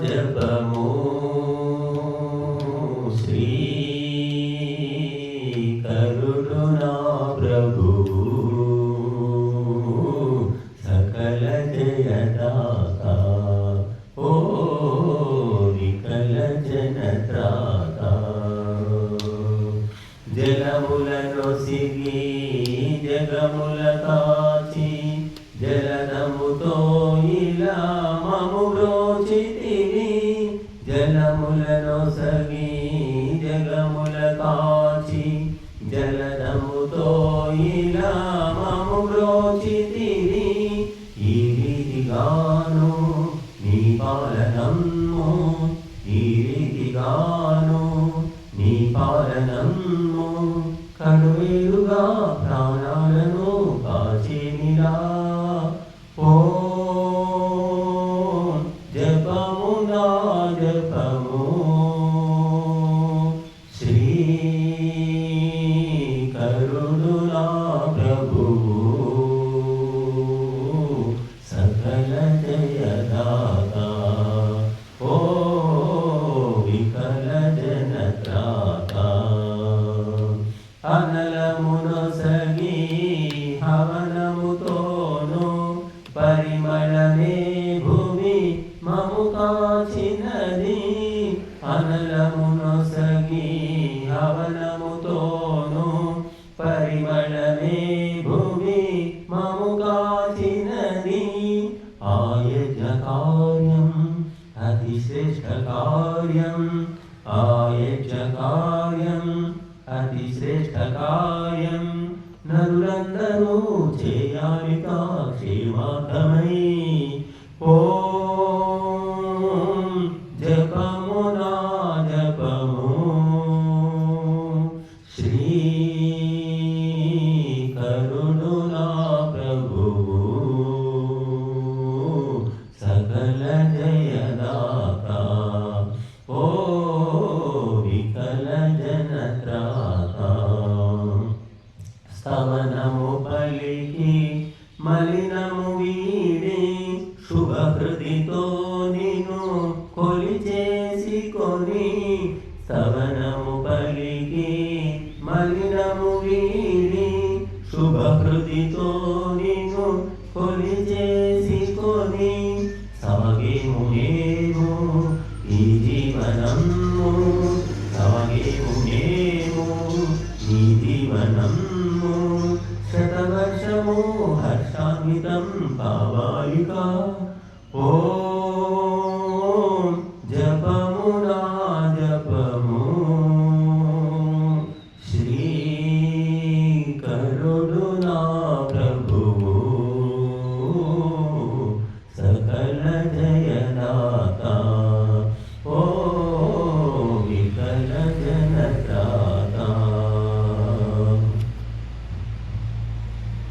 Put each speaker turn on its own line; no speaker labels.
జపము శ్రీ కరుణా ప్రభువు సకల జయదాత ఓ వికల జనత్రాత జలములను సిగి జగముల కాచి జలదముతో ఇలా మము బ్రోచితివి జలములను సగి జగముల కాచి జలదముతో ఇలా మము బ్రోచితివి ఈ రీతిగాను నీ పాలనము ఈ రీతిగాను నీ పాలనము కనువేరుగా ప్రాణాలను కాచేనిలా ఓ జపము నా జపము శ్రీ కరుణా ప్రభువు సకల జయదాత ఓ వికల జనత్రాత అనలమును సగి హవనముతోను పరిమళమే భూమి మము కాచినది అనలమును సగి హవనముతోను పరిమళమే భూమి మము కాచినది ఆయజ్ఞ కార్యం అతిశ్రేష్ఠ కార్యం ఆయజ్ఞ కార్యం అతిశ్రేష్ఠ కార్యం నరులందరూ చేయాలిక క్షేమార్థమై ఓం జపము నా జపము శ్రీ కరుణా ప్రభువు సకల జయదాత ఓ వికల జనత్రాత స్తవనము పలికి మలినము వీడి శుభహృదితో నిన్ను కొలిచేసి కొని స్తవనము